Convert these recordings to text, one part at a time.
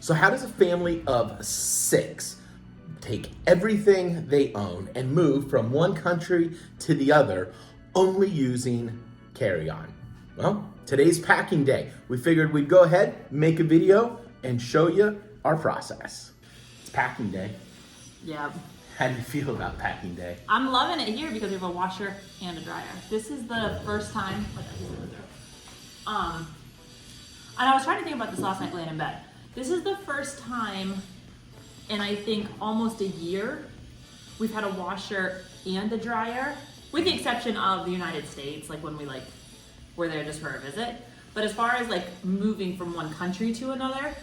So how does a family of 6 take everything they own and move from one country to the other only using carry-on? Well, today's packing day. We figured we'd go ahead, make a video, and show you our process. It's packing day. Yeah. How do you feel about packing day? I'm loving it here because we have a washer and a dryer. This is the first time, and I was trying to think about this last night laying in bed. This is the first time in I think almost a year we've had a washer and a dryer, with the exception of the United States, like when we were there just for a visit. But as far as moving from one country to another,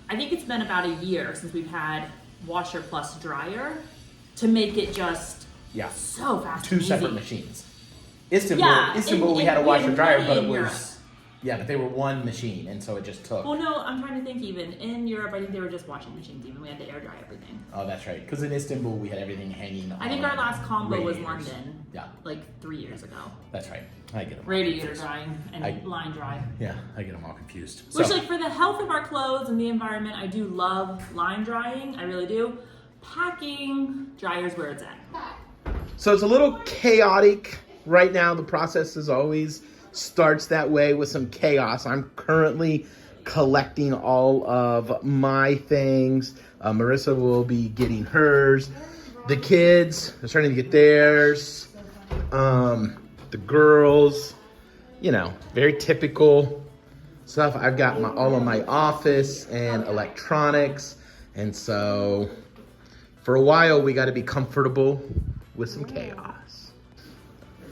I think it's been about a year since we've had washer plus dryer to make it just so fast. 2 and separate easy. machines. Istanbul, we had a washer dryer, but it was but they were one machine, and so it just took. Well, no, I'm trying to think. Even in Europe, I think they were just washing machines. Even we had to air dry everything. Oh, that's right. Because in Istanbul, we had everything hanging. I think our last combo was radiators. London. Yeah, 3 years ago. that's right. I get them. Radiator drying and line dry. Yeah, I get them all confused. Which, for the health of our clothes and the environment, I do love line drying. I really do. Packing, dryer's where it's at. So it's a little chaotic right now. The process is always starts that way with some chaos. I'm currently collecting all of my things. Marissa will be getting hers. The kids are starting to get theirs. The girls, very typical stuff. I've got all of my office and electronics. And so for a while, we got to be comfortable with some chaos.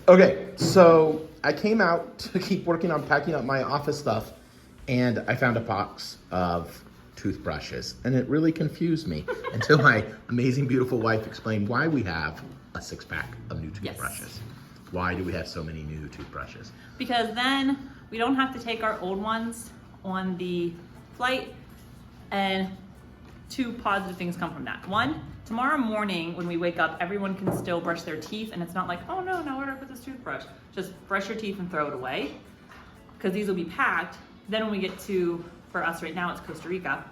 Okay, so I came out to keep working on packing up my office stuff, and I found a box of toothbrushes, and it really confused me until my amazing, beautiful wife explained why we have a 6-pack of new toothbrushes. Yes. Why do we have so many new toothbrushes? Because then we don't have to take our old ones on the flight, and 2 positive things come from that. 1, tomorrow morning when we wake up, everyone can still brush their teeth, and it's not like, oh no, now where do I put this toothbrush? Just brush your teeth and throw it away, because these will be packed. Then when we get to, for us right now, it's Costa Rica,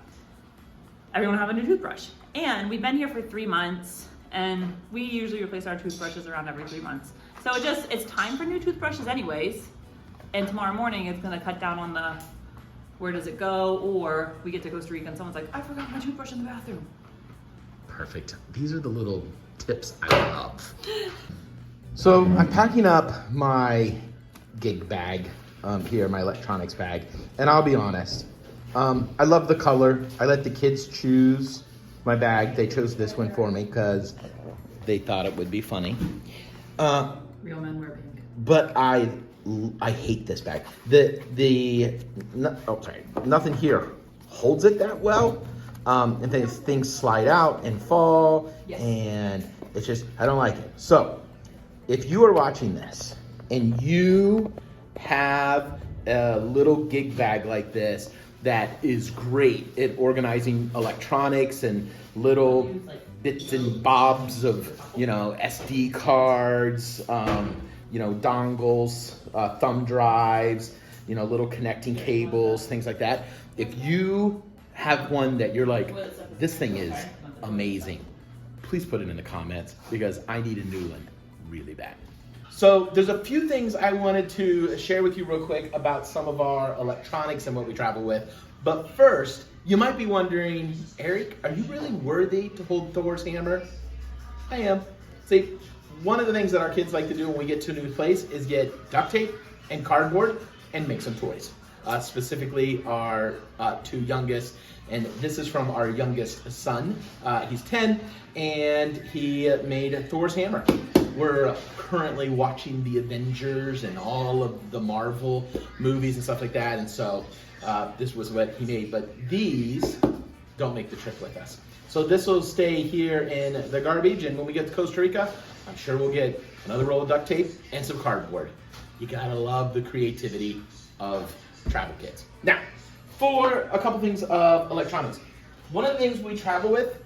everyone will have a new toothbrush. And we've been here for 3 months, and we usually replace our toothbrushes around every 3 months. So it's time for new toothbrushes anyways, and tomorrow morning it's gonna cut down on the where does it go, or we get to Costa Rica and someone's like, I forgot my toothbrush in the bathroom. Perfect. These are the little tips I love. So I'm packing up my gig bag here, my electronics bag, and I'll be honest, I love the color. I let the kids choose my bag. They chose this one for me because they thought it would be funny. Real men wear pink. But I hate this bag. Nothing here holds it that well. And things slide out and fall, yes. And it's just, I don't like it. So if you are watching this and you have a little gig bag like this that is great at organizing electronics and little bits and bobs of, SD cards, dongles, thumb drives, little connecting cables, things like that. If you have one that you're like, this thing is amazing, please put it in the comments because I need a new one really bad. So there's a few things I wanted to share with you real quick about some of our electronics and what we travel with. But first, you might be wondering, Eric, are you really worthy to hold Thor's hammer? I am. See, one of the things that our kids like to do when we get to a new place is get duct tape and cardboard and make some toys. Specifically our 2 youngest, and this is from our youngest son. He's 10, and he made Thor's hammer. We're currently watching the Avengers and all of the Marvel movies and stuff like that, and so this was what he made. But these don't make the trip with us. So this will stay here in the garbage, and when we get to Costa Rica, I'm sure we'll get another roll of duct tape and some cardboard. You gotta love the creativity of travel kits. Now, for a couple things of electronics. One of the things we travel with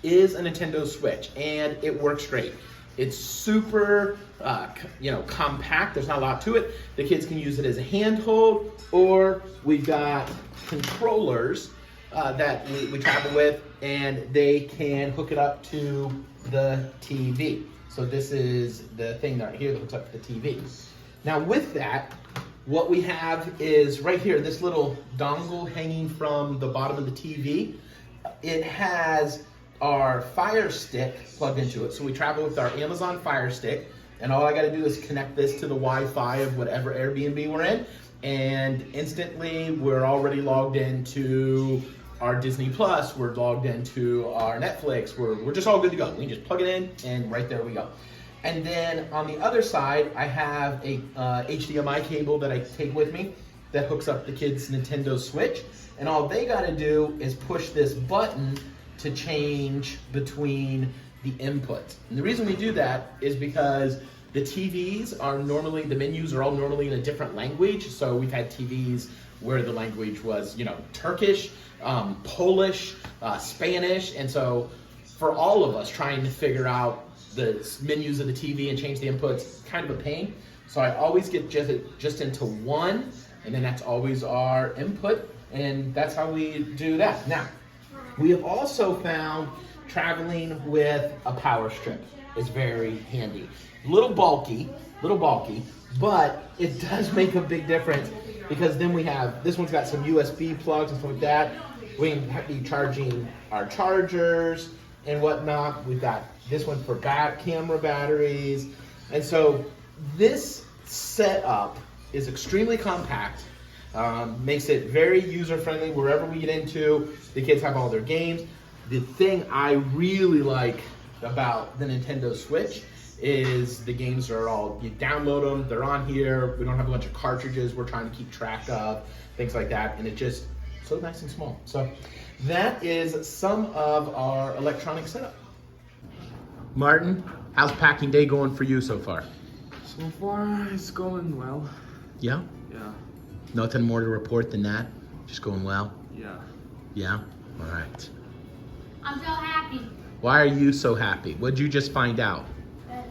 is a Nintendo Switch, and it works great. It's super, compact. There's not a lot to it. The kids can use it as a handhold, or we've got controllers, that we travel with, and they can hook it up to the TV. So this is the thing right here that hooks up to the TV. Now with that, what we have is right here, this little dongle hanging from the bottom of the TV. It has our Fire Stick plugged into it. So we travel with our Amazon Fire Stick, and all I gotta do is connect this to the Wi-Fi of whatever Airbnb we're in, and instantly we're already logged into our Disney Plus, we're logged into our Netflix, we're just all good to go. We can just plug it in, and right there we go. And then on the other side, I have a HDMI cable that I take with me that hooks up the kids' Nintendo Switch. And all they gotta do is push this button to change between the inputs. And the reason we do that is because the TVs are normally, the menus are all normally in a different language. So we've had TVs where the language was, Turkish, Polish, Spanish. And so for all of us trying to figure out the menus of the TV and change the inputs, kind of a pain. So I always get just into one, and then that's always our input, and that's how we do that. Now, we have also found traveling with a power strip is very handy. Little bulky, but it does make a big difference, because then we have, this one's got some USB plugs and stuff like that. We can be charging our chargers and whatnot. We've got this one for camera batteries. And so this setup is extremely compact, makes it very user-friendly wherever we get into. The kids have all their games. The thing I really like about the Nintendo Switch is the games are all, you download them, they're on here. We don't have a bunch of cartridges we're trying to keep track of, things like that. And it just, so nice and small. So that is some of our electronic setup. Martin, how's packing day going for you so far? So far, it's going well. Yeah? Yeah. Nothing more to report than that? Just going well? Yeah. Yeah? All right. I'm so happy. Why are you so happy? What'd you just find out?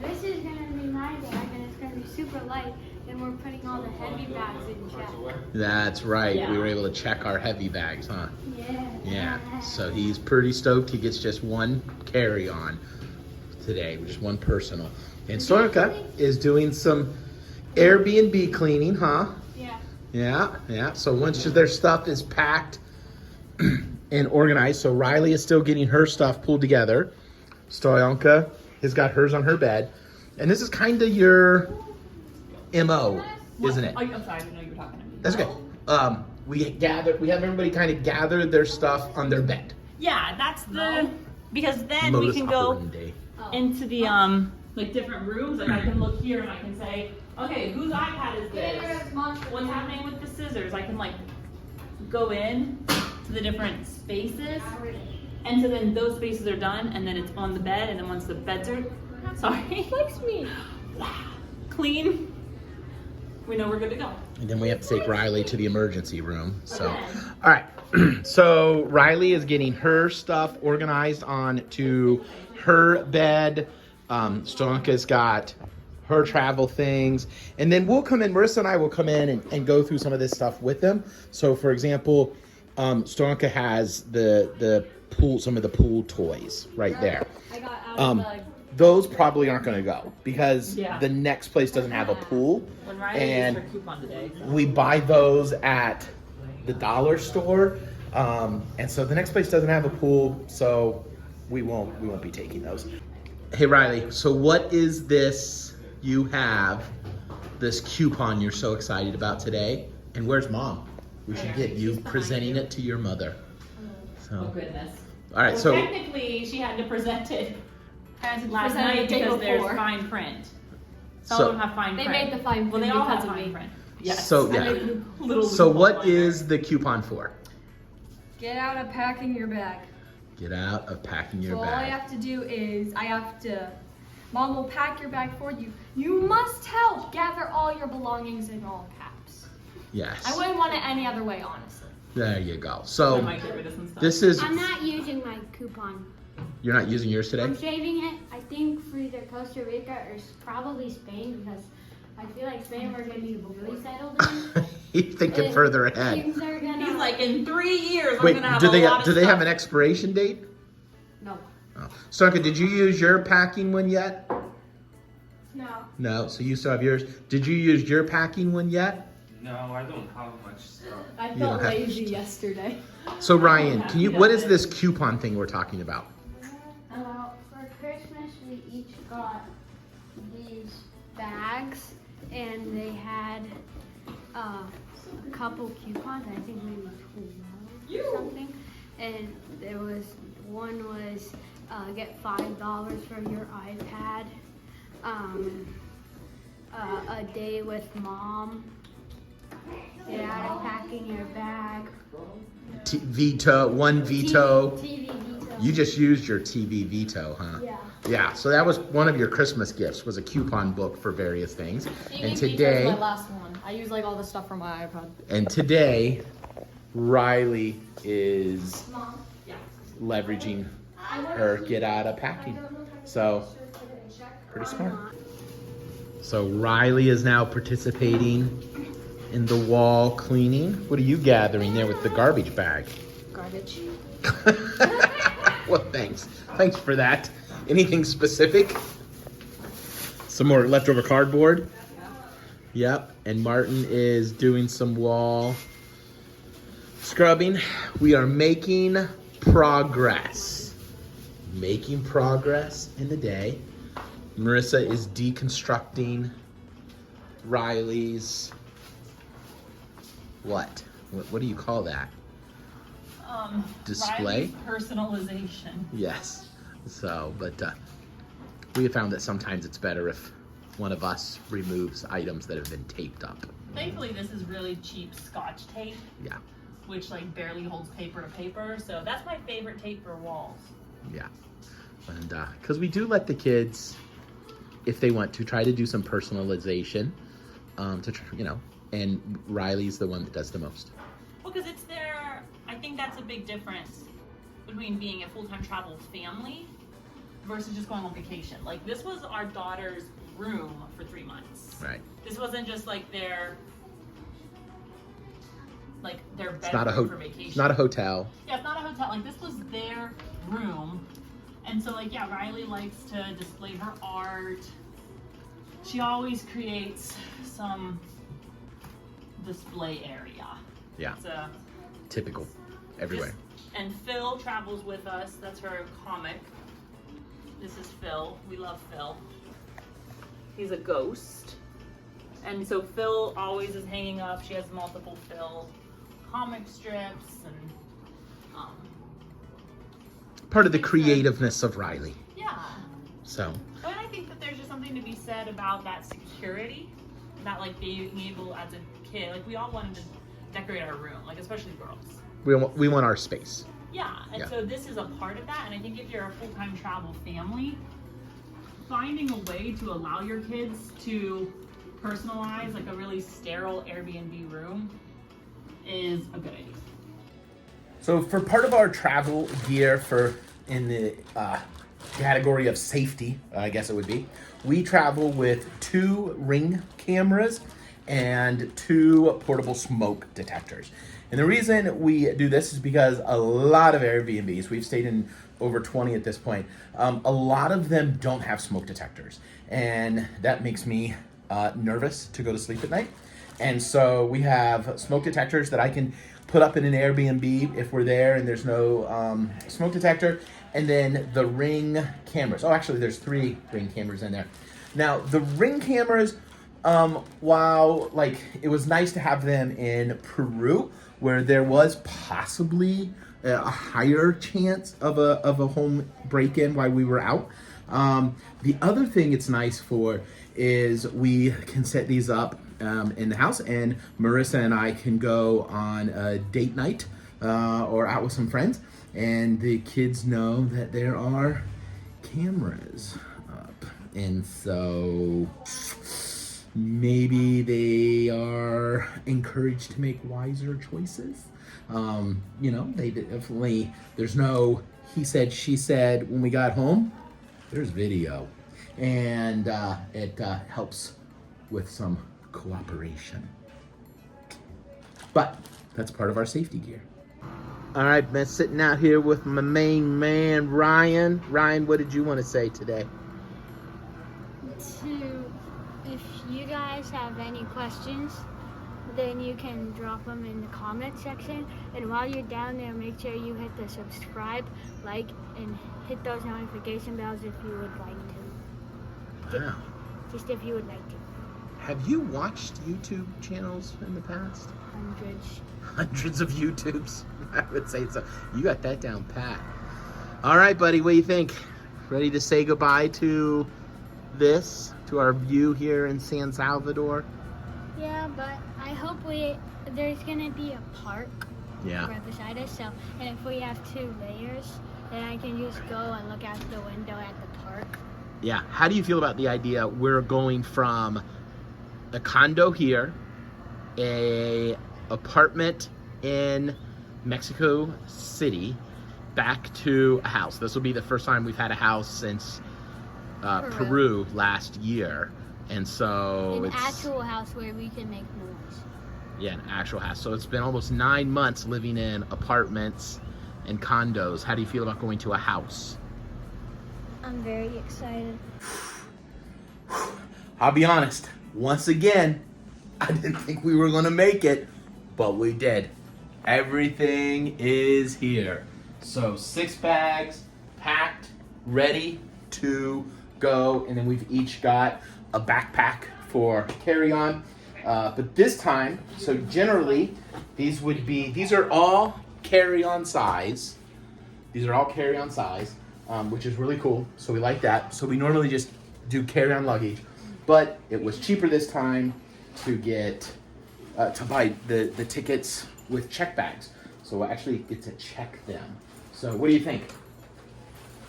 This is going to be my bag, and it's going to be super light, and we're putting all the heavy bags in check. That's right. Yeah. We were able to check our heavy bags, huh? Yeah. Yeah. So he's pretty stoked. He gets just one carry-on today, just one personal. And Sonika is doing some Airbnb cleaning, huh? Yeah. Yeah. So once their stuff is packed and organized, so Riley is still getting her stuff pulled together. Stoyanka has got hers on her bed. And this is kind of your MO, isn't it? Oh, I'm sorry, I didn't know you were talking to me. That's okay. We have everybody kind of gather their stuff on their bed. Yeah, that's because then Modus we can go operandi. into the like different rooms. Like I can look here and I can say, okay, whose iPad is this? What's happening with the scissors? I can like go in to the different spaces, and so then those spaces are done, and then it's on the bed, and then once the beds are, sorry, likes me, clean, we know we're good to go. And then we have to take Riley to the emergency room. So, all right. So Riley is getting her stuff organized onto her bed. Stoyanka's got her travel things. And then we'll come in, Marissa and I will come in and go through some of this stuff with them. So for example, Stoyanka has the pool, some of the pool toys right there. I got out of the... Those probably aren't going to go because Yeah. the next place doesn't have a pool. When Riley And used her coupon today. So. we buy those at the dollar store. And so the next place doesn't have a pool, so we won't be taking those. Hey Riley, so what is this you have, this coupon you're so excited about today? And where's Mom? We should get you presenting it to your mother. Oh So, goodness. all right, so technically she had to present it last present it night the day because there's before. fine print. Some So- of them have fine They print. made the fine Well, they print all have because of fine me. print. Yes. So, I yeah. made a little so loophole what in there. is the coupon for? Get out of packing your bag. Get out of packing your So all I bag. have to do is Mom will pack your bag for you. You must help gather all your belongings in all caps. Yes. I wouldn't want it any other way, honestly. There you go. I So might get rid of some stuff. this is, I'm not using my coupon. you're not using yours today? I'm saving it, I think, for either Costa Rica or probably Spain because I feel like Spain we're gonna be really settled in. He's thinking further ahead. Things are gonna. He's like, in 3 years, Wait, I'm gonna have do a they lot of do they have stuff. an expiration date? No. Oh. Sonka, did you use your packing one yet? No. No, so you still have yours. Did you use your packing one yet? No, I don't have much stuff. I You felt don't have- lazy yesterday. So Ryan, can you? What is this coupon thing we're talking about? Well, for Christmas we each got these bags, and they had a couple coupons. I think maybe 12 or something. And there was one was get $5 for your iPad. A day with mom. Get out of packing your bag. One veto. TV veto. You just used your TV veto, huh? Yeah. Yeah, so that was one of your Christmas gifts, was a coupon book for various things. And That's today, my last one. I use like all the stuff from my iPad. Riley is Mom. leveraging her get out of packing. So, pretty smart. So Riley is now participating in the wall cleaning. What are you gathering there with the garbage bag? Garbage. Well, thanks. Thanks for that. Anything specific? Some more leftover cardboard? Yep. And Martin is doing some wall scrubbing. We are making progress. Making progress in the day. Marissa is deconstructing Riley's what do you call that? Display? Riley's personalization. Yes. So, but we have found that sometimes it's better if one of us removes items that have been taped up. Thankfully, this is really cheap Scotch tape, Yeah. which like barely holds paper to paper. So that's my favorite tape for walls. Yeah. And because we do let the kids, if they want to, try to do some personalization, and Riley's the one that does the most. Well, because it's their, I think that's a big difference between being a full-time travel family versus just going on vacation. Like, this was our daughter's room for 3 months. Right. This wasn't just like their bedroom It's not a for vacation. It's not a hotel. Yeah, it's not a hotel. Like, this was their room. And so, like, yeah, Riley likes to display her art. She always creates some display area. Yeah. It's a, Typical. Everywhere. and Phil travels with us. That's her comic. This is Phil. We love Phil. He's a ghost. And so Phil always is hanging up. She has multiple Phil comic strips and Part of the creativeness of Riley. yeah. So. But I think that there's just something to be said about that security, that like being able as a kid, like we all wanted to decorate our room, like especially girls. We want our space. Yeah, and so this is a part of that. And I think if you're a full-time travel family, finding a way to allow your kids to personalize like a really sterile Airbnb room is a good idea. So for part of our travel gear in the category of safety, I guess it would be, we travel with 2 Ring cameras and 2 portable smoke detectors. And the reason we do this is because a lot of Airbnbs, we've stayed in over 20 at this point, a lot of them don't have smoke detectors. And that makes me nervous to go to sleep at night. And so we have smoke detectors that I can put up in an Airbnb if we're there and there's no smoke detector. And then the Ring cameras. Oh, actually, there's 3 Ring cameras in there. Now, the Ring cameras, while like it was nice to have them in Peru, where there was possibly a higher chance of a home break-in while we were out. The other thing it's nice for is we can set these up in the house, and Marissa and I can go on a date night or out with some friends, and the kids know that there are cameras up. And so maybe they are encouraged to make wiser choices. They definitely, there's no he said, she said when we got home. There's video. And it helps with some cooperation. But that's part of our safety gear. All right, been sitting out here with my main man, Ryan. Ryan, what did you want to say today? If you guys have any questions, then you can drop them in the comment section. And while you're down there, make sure you hit the subscribe, like, and hit those notification bells if you would like to. Wow. Just if you would like to. Have you watched YouTube channels in the past? Hundreds. Hundreds of YouTubes. I would say so. You got that down pat. All right, buddy, what do you think? Ready to say goodbye to this, to our view here in San Salvador? Yeah, but I hope there's gonna be a park right beside us. So, and if we have 2 layers, then I can just go and look out the window at the park. Yeah. How do you feel about the idea we're going from a condo here, a apartment in Mexico City, back to a house? This will be the first time we've had a house since Peru last year. And so An actual house where we can make noise. Yeah, an actual house. So it's been almost 9 months living in apartments and condos. How do you feel about going to a house? I'm very excited. I'll be honest, once again, I didn't think we were gonna make it, but we did. Everything is here. So 6 bags packed, ready to go. And then we've each got a backpack for carry-on. But this time, so generally, these are all carry-on size. These are all carry-on size, which is really cool. So we like that. So we normally just do carry-on luggage, but it was cheaper this time to get, to buy the tickets with check bags. So we'll actually get to check them. So what do you think,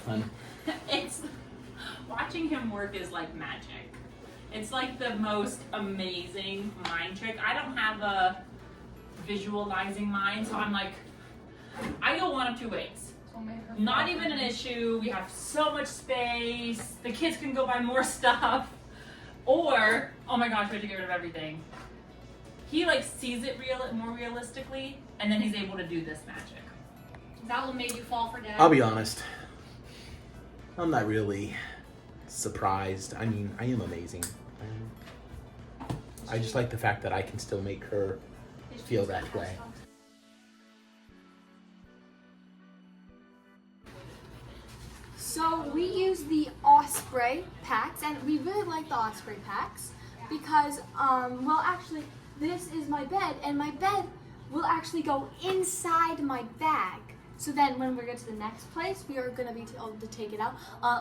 hun? It's watching him work is like magic. It's like the most amazing mind trick. I don't have a visualizing mind, so I'm like, I go one of 2 ways. Not even an issue. We have so much space. The kids can go buy more stuff. Or, oh my gosh, we have to get rid of everything. He like sees it more realistically, and then he's able to do this magic. Is that what made you fall for Dad? I'll be honest. I'm not really surprised. I mean, I am amazing. I just like the fact that I can still make her feel that way. So we use the Osprey packs, and we really like the Osprey packs because, well, actually, this is my bed, and my bed will actually go inside my bag. So then when we get to the next place, we are gonna be able to take it out.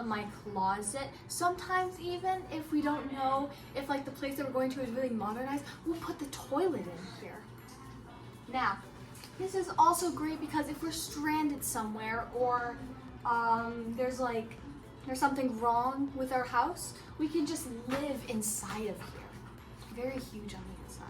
My closet. Sometimes even if we don't know if like the place that we're going to is really modernized, we'll put the toilet in here. Now, this is also great because if we're stranded somewhere or there's something wrong with our house, we can just live inside of here. Very huge on the inside.